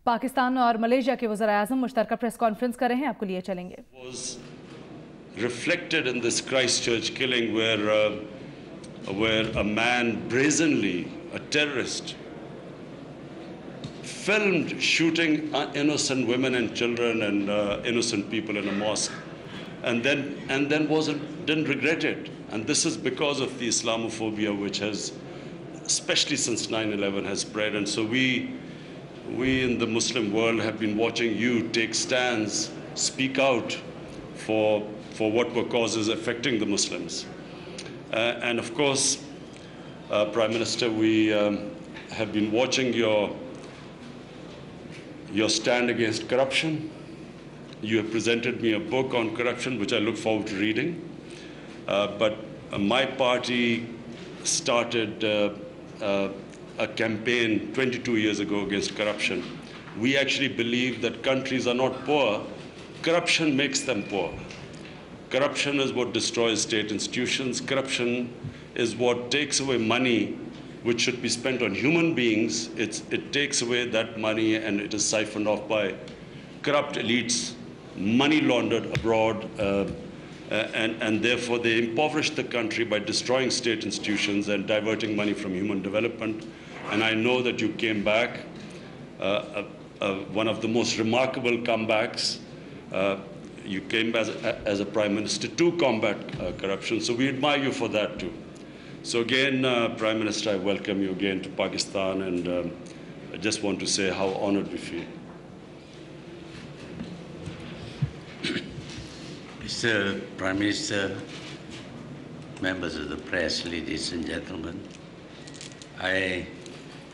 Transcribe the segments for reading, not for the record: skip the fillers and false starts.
पाकिस्तान और मलेशिया के वज़ीर-ए-आज़म मुश्तरका प्रेस कॉन्फ्रेंस कर रहे हैं, आपको लिए चलेंगे। Reflected in this Christchurch killing where a man brazenly, a terrorist, filmed shooting innocent women and children and innocent people in a mosque, and then didn't regret it. And this is because of the Islamophobia which has, especially since 9/11, has spread. And so we in the Muslim world have been watching you take stands, speak out for what were causes affecting the Muslims. And of course, Prime Minister, we have been watching your stand against corruption. You have presented me a book on corruption, which I look forward to reading. But my party started a campaign 22 years ago against corruption. We actually believe that countries are not poor, corruption makes them poor. Corruption is what destroys state institutions. Corruption is what takes away money which should be spent on human beings. It takes away that money and it is siphoned off by corrupt elites, money laundered abroad, and therefore they impoverish the country by destroying state institutions and diverting money from human development. And I know that you came back, one of the most remarkable comebacks. You came as a Prime Minister to combat corruption, so we admire you for that too. So again, Prime Minister, I welcome you again to Pakistan, and I just want to say how honored we feel. Mr. Prime Minister, members of the press, ladies and gentlemen, I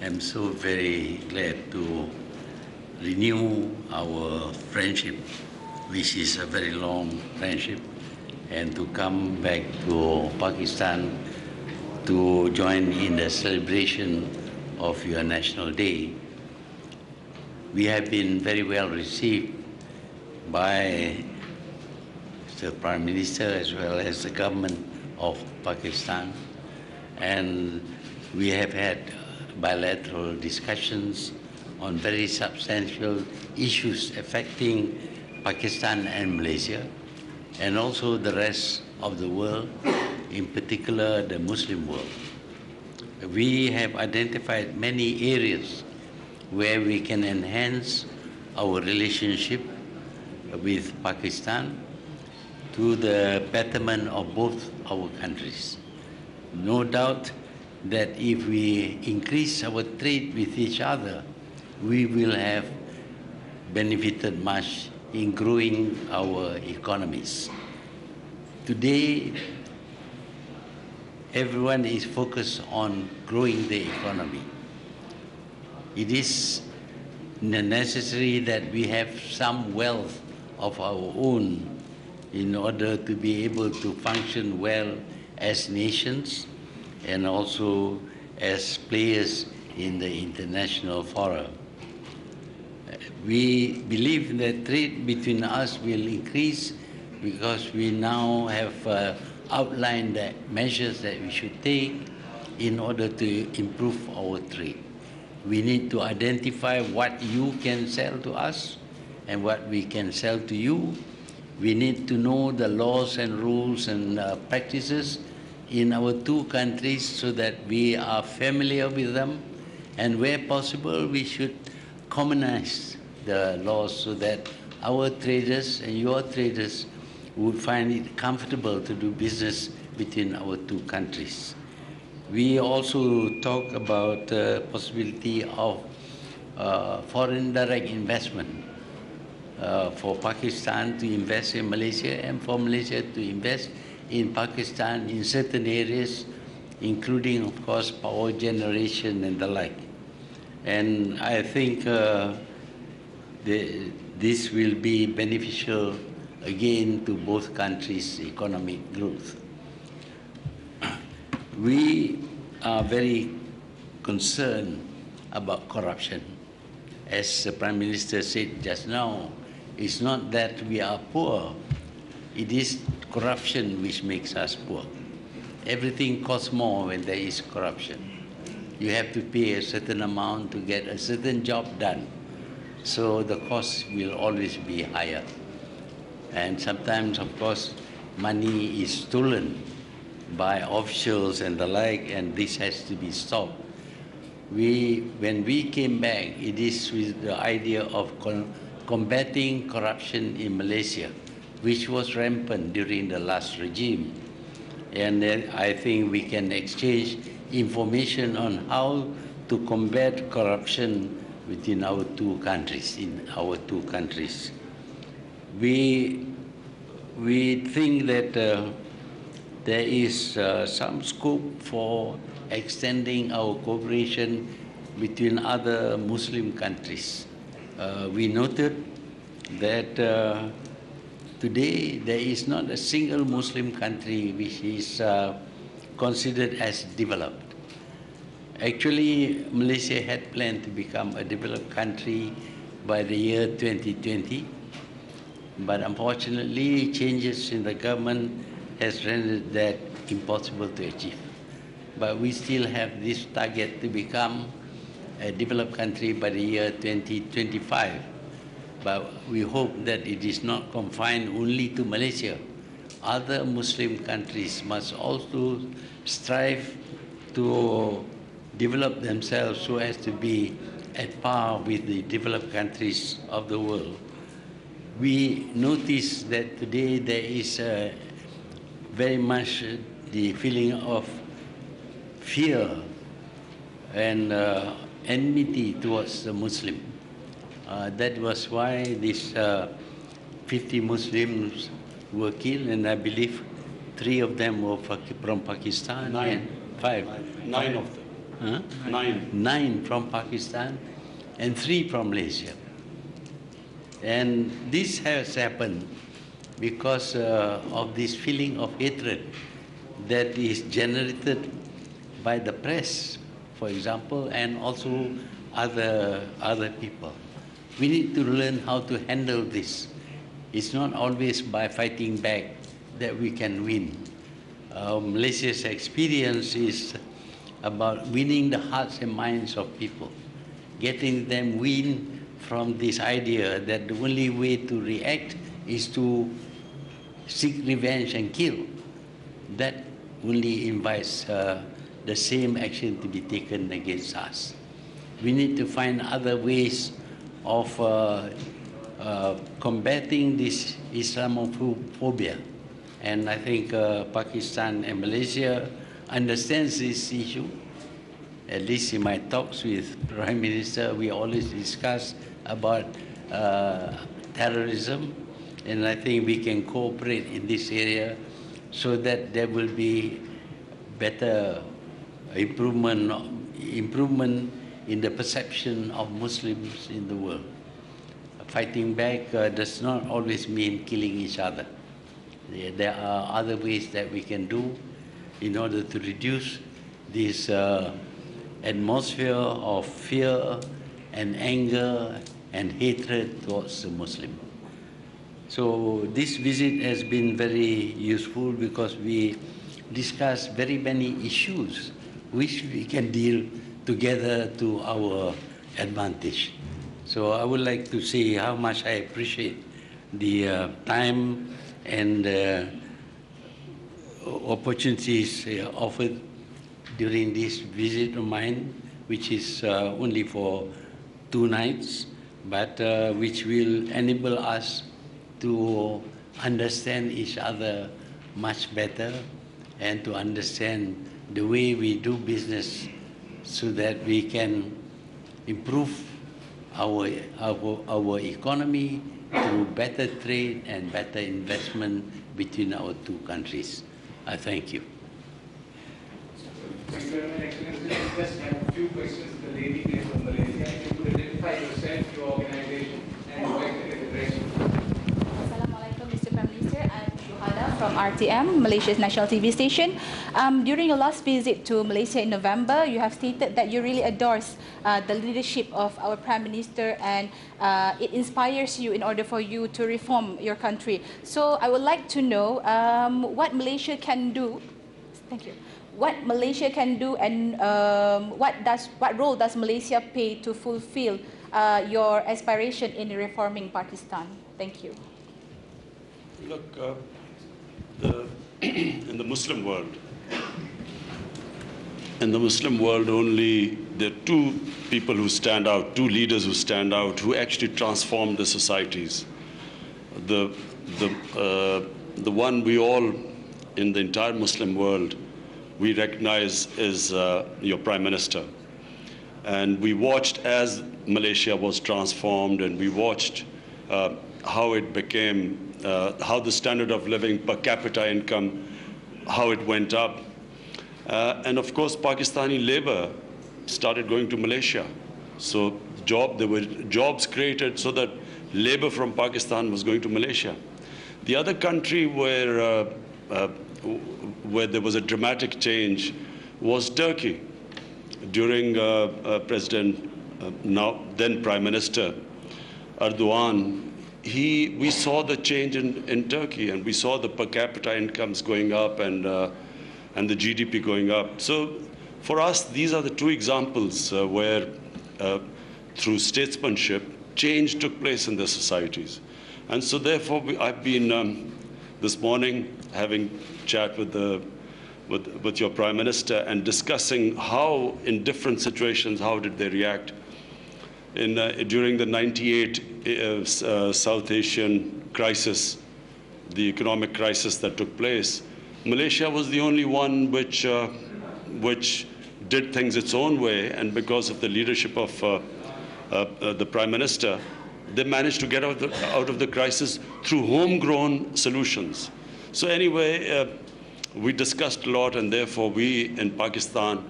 am so very glad to renew our friendship, which is a very long friendship, and to come back to Pakistan to join in the celebration of your National Day. We have been very well received by the Prime Minister as well as the government of Pakistan, and we have had bilateral discussions on very substantial issues affecting Pakistan and Malaysia, and also the rest of the world, in particular the Muslim world. We have identified many areas where we can enhance our relationship with Pakistan to the betterment of both our countries. No doubt that if we increase our trade with each other, we will have benefited much in growing our economies. Today, everyone is focused on growing the economy. It is necessary that we have some wealth of our own in order to be able to function well as nations and also as players in the international fora. We believe that trade between us will increase because we now have outlined the measures that we should take in order to improve our trade. We need to identify what you can sell to us and what we can sell to you. We need to know the laws and rules and practices in our two countries so that we are familiar with them, and where possible we should commonize the laws so that our traders and your traders would find it comfortable to do business between our two countries. We also talk about the possibility of foreign direct investment for Pakistan to invest in Malaysia and for Malaysia to invest in Pakistan in certain areas, including, of course, power generation and the like. And I think this will be beneficial again to both countries' economic growth. We are very concerned about corruption. As the Prime Minister said just now, it's not that we are poor, it is corruption which makes us poor. Everything costs more when there is corruption. You have to pay a certain amount to get a certain job done. so the cost will always be higher. And sometimes, of course, money is stolen by officials and the like, and this has to be stopped. When we came back, it is with the idea of combating corruption in Malaysia, which was rampant during the last regime. And then I think we can exchange information on how to combat corruption within our two countries, We think that there is some scope for extending our cooperation between other Muslim countries. We noted that today there is not a single Muslim country which is considered as developed. Actually, Malaysia had planned to become a developed country by the year 2020, but unfortunately changes in the government has rendered that impossible to achieve. But we still have this target to become a developed country by the year 2025. But we hope that it is not confined only to Malaysia. Other Muslim countries must also strive to develop themselves so as to be at par with the developed countries of the world. We notice that today there is very much the feeling of fear and enmity towards the Muslim. That was why these 50 Muslims were killed, and I believe 3 of them were from Pakistan. 9. And 5. 9 of them. Huh? 9. 9 from Pakistan and 3 from Malaysia. And this has happened because of this feeling of hatred that is generated by the press, for example, and also other people. We need to learn how to handle this. It's not always by fighting back that we can win. Malaysia's experience is about winning the hearts and minds of people, getting them win from this idea that the only way to react is to seek revenge and kill. That only invites the same action to be taken against us. We need to find other ways of combating this Islamophobia. And I think Pakistan and Malaysia understands this issue. At least in my talks with Prime Minister, we always discuss about terrorism, and I think we can cooperate in this area so that there will be better improvement in the perception of Muslims in the world. Fighting back does not always mean killing each other. There are other ways that we can do in order to reduce this atmosphere of fear and anger and hatred towards the Muslim. So this visit has been very useful because we discussed very many issues which we can deal together to our advantage. So I would like to say how much I appreciate the time and opportunities offered during this visit of mine, which is only for 2 nights, but which will enable us to understand each other much better and to understand the way we do business so that we can improve our economy through better trade and better investment between our 2 countries. I thank you. Thank you very much, Excellency. I just have a few questions. The lady here from Malaysia. If you could identify yourself, your organization, and your address. Assalamualaikum, Mr. Prime Minister. I'm Shuhada from RTM, Malaysia's national TV station. During your last visit to Malaysia in November, you have stated that you really endorse the leadership of our Prime Minister and it inspires you in order for you to reform your country. So I would like to know what Malaysia can do. Thank you. What Malaysia can do and what role does Malaysia play to fulfill your aspiration in reforming Pakistan? Thank you. Look, in the Muslim world, only there are two people who stand out, two leaders who stand out, who actually transformed the societies. The one we all in the entire Muslim world we recognize is your Prime Minister. And we watched as Malaysia was transformed, and we watched how it became, how the standard of living per capita income, how it went up. And of course, Pakistani labor started going to Malaysia. So there were jobs created so that labor from Pakistan was going to Malaysia. The other country where there was a dramatic change was Turkey. During then Prime Minister Erdogan, we saw the change in Turkey, and we saw the per capita incomes going up and the GDP going up. So for us, these are the two examples where through statesmanship, change took place in their societies. And so therefore, I've been this morning having chat with your Prime Minister and discussing how, in different situations, how did they react. During the '98 South Asian crisis, the economic crisis that took place, Malaysia was the only one which did things its own way, and because of the leadership of the Prime Minister, they managed to get out of the crisis through homegrown solutions. So anyway, we discussed a lot, and therefore we in Pakistan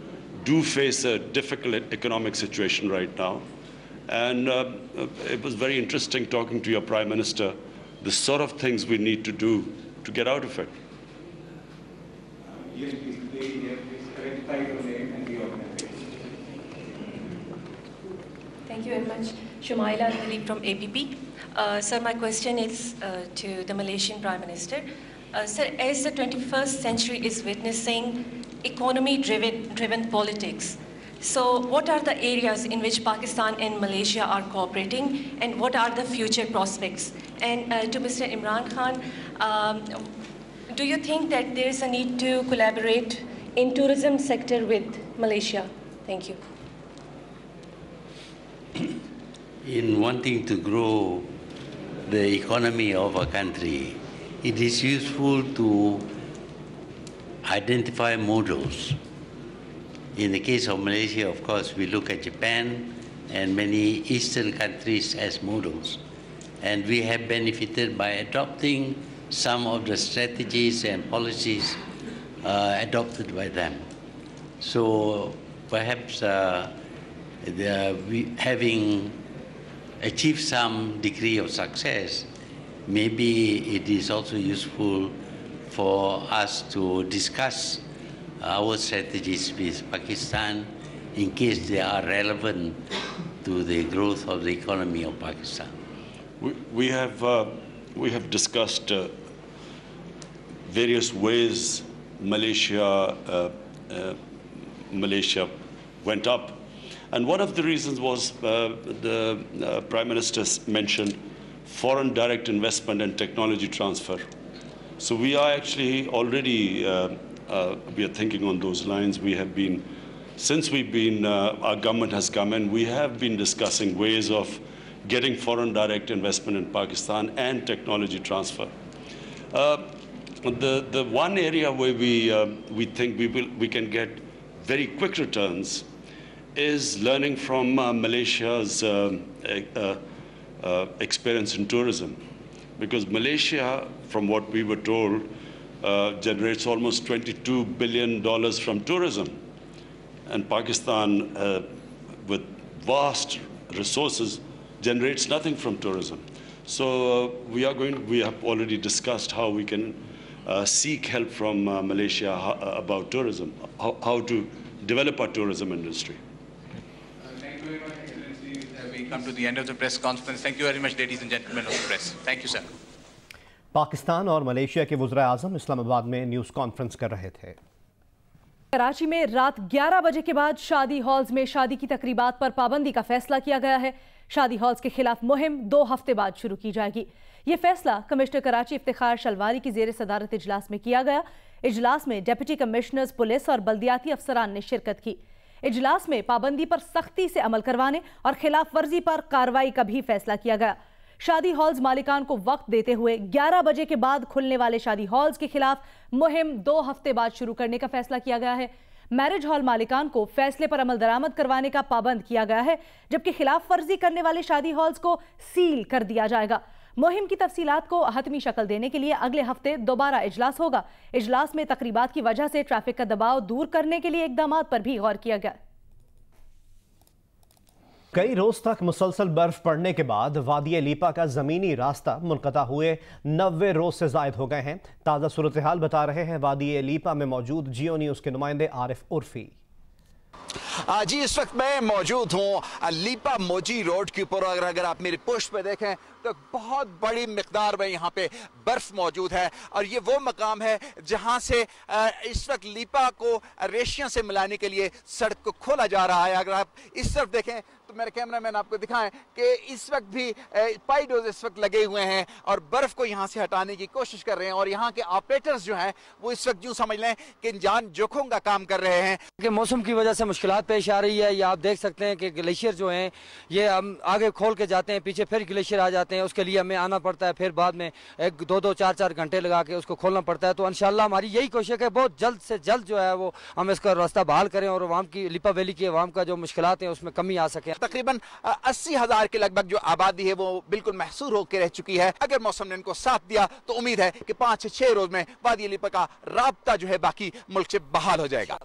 do face a difficult economic situation right now. And it was very interesting talking to your Prime Minister, the sort of things we need to do to get out of it. Yes, please clarify your name and the organization. Thank you very much. Shumaila Al-Malik from APP. Sir, my question is to the Malaysian Prime Minister. Sir, as the 21st century is witnessing economy-driven politics, so what are the areas in which Pakistan and Malaysia are cooperating, and what are the future prospects? And to Mr. Imran Khan, do you think that there is a need to collaborate in tourism sector with Malaysia? Thank you. In wanting to grow the economy of a country, it is useful to identify models. In the case of Malaysia, of course, we look at Japan and many Eastern countries as models. And we have benefited by adopting some of the strategies and policies adopted by them. So perhaps having achieved some degree of success, maybe it is also useful for us to discuss our strategies with Pakistan in case they are relevant to the growth of the economy of Pakistan. We have discussed various ways Malaysia went up. And one of the reasons was the Prime Minister mentioned foreign direct investment and technology transfer. So we are actually already, we are thinking on those lines. We have been, since our government has come in, we have been discussing ways of getting foreign direct investment in Pakistan and technology transfer. The one area where we think we can get very quick returns is learning from Malaysia's experience in tourism. Because Malaysia, from what we were told, generates almost $22 billion from tourism. And Pakistan, with vast resources, generates nothing from tourism. So we have already discussed how we can seek help from Malaysia about tourism, how to develop our tourism industry. Thank you very much, Excellency. We come to the end of the press conference. Thank you very much, ladies and gentlemen of the press. Thank you, sir. Pakistan और Malaysia के वज़ीर आज़म इस्लामाबाद में news conference कर रहे थे। कराची में रात 11 बजे के बाद शादी हॉल्स में शादी की तकरीबात पर पाबंदी का फैसला किया गया है। शादी हॉल्स के खिलाफ मुहिम 2 हफ्ते बाद शुरू की जाएगी। ये फैसला कमिश्नर कराची इफ्तिखार शलवारी की जेर सदारत इजलास में किया गया। इजलास में डिप्टी कमिश्नर्स, पुलिस और बल्दियाती अफसरान ने शिरकत की। इजलास में पाबंदी पर सख्ती से अमल करवाने और खिलाफ वर्जी पर कार्रवाई का भी फैसला किया गया। शादी हॉल्स मालिकान को वक्त देते हुए 11 बजे के बाद खुलने वाले शादी हॉल्स के खिलाफ मुहिम 2 हफ्ते बाद शुरू करने का फैसला किया गया है। मैरिज हॉल मालिकान को फैसले पर अमल दरामद करवाने का पाबंद किया गया है, जबकि खिलाफ वर्जी करने वाले शादी हॉल्स को सील कर दिया जाएगा। मुहिम की तफसीलात को हतमी शक्ल देने के लिए अगले हफ्ते दोबारा इजलास होगा। इजलास में तकरीबात की वजह से ट्रैफिक का दबाव दूर करने के लिए इकदाम पर भी गौर किया गया। कई रोज तक मुसलसल बर्फ पड़ने के बाद वादी लीपा का जमीनी रास्ता मुनक़ता हुए 90 रोज से जायद हो गए हैं। ताज़ा सूरत हाल बता रहे हैं वादी लीपा में मौजूद जियो न्यूज़ के नुमाइंदे आरिफ उर्फी। जी, इस वक्त मैं मौजूद हूँ लीपा मोजी रोड के ऊपर। अगर आप मेरी पुष्ट पे देखें तो बहुत बड़ी मिकदार में यहाँ पे बर्फ मौजूद है और ये वो मकाम है जहाँ से इस वक्त लीपा को रेशिया से मिलाने के लिए सड़क को खोला जा रहा है। अगर आप इस तरफ देखें तो मेरे कैमरामैन आपको दिखाएं कि इस वक्त भी पाइडोज इस वक्त लगे हुए हैं और बर्फ को यहाँ से हटाने की कोशिश कर रहे हैं और यहाँ के ऑपरेटर्स जो हैं वो इस वक्त यूँ समझ लें कि जान जोखों का काम कर रहे हैं। कि मौसम की वजह से मुश्किलात पेश आ रही है। ये आप देख सकते हैं कि ग्लेशियर जो हैं ये हम आगे खोल के जाते हैं, पीछे फिर ग्लेशियर आ जाते हैं। उसके लिए हमें आना पड़ता है, फिर बाद में 1-2-4 घंटे लगा के उसको खोलना पड़ता है। तो इंशाल्लाह हमारी यही कोशिश है बहुत जल्द से जल्द जो है वो हम इसका रास्ता बहाल करें और अवाम की लीपा वैली की अवाम का जो मुश्किलात हैं उसमें कमी आ सके। तकरीबन 80,000 के लगभग जो आबादी है वो बिल्कुल महसूर होकर रह चुकी है। अगर मौसम ने इनको साथ दिया तो उम्मीद है कि 5 से 6 रोज में वादी लीपा का राब्ता जो है बाकी मुल्क से बहाल हो जाएगा।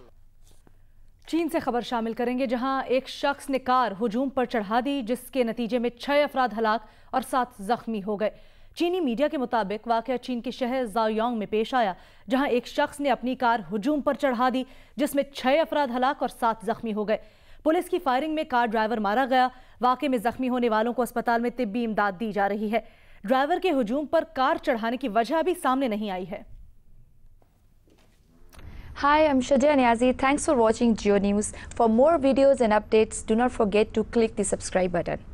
चीन से खबर शामिल करेंगे, जहां एक शख्स ने कार हुजूम पर चढ़ा दी, जिसके नतीजे में 6 अफराद हलाक और 7 जख्मी हो गए। चीनी मीडिया के मुताबिक वाकया चीन के शहर ज़ाओयांग में पेश आया, जहां एक शख्स ने अपनी कार हुजूम पर चढ़ा दी, जिसमें 6 अफराद हलाक और 7 जख्मी हो गए। पुलिस की फायरिंग में कार ड्राइवर मारा गया। वाकये में जख्मी होने वालों को अस्पताल में तिब्बी इमदाद दी जा रही है। ड्राइवर के हुजूम पर कार चढ़ाने की वजह भी सामने नहीं आई है। Hi, I'm Shadia Niazi. Thanks for watching Geo News. For more videos and updates, do not forget to click the subscribe button.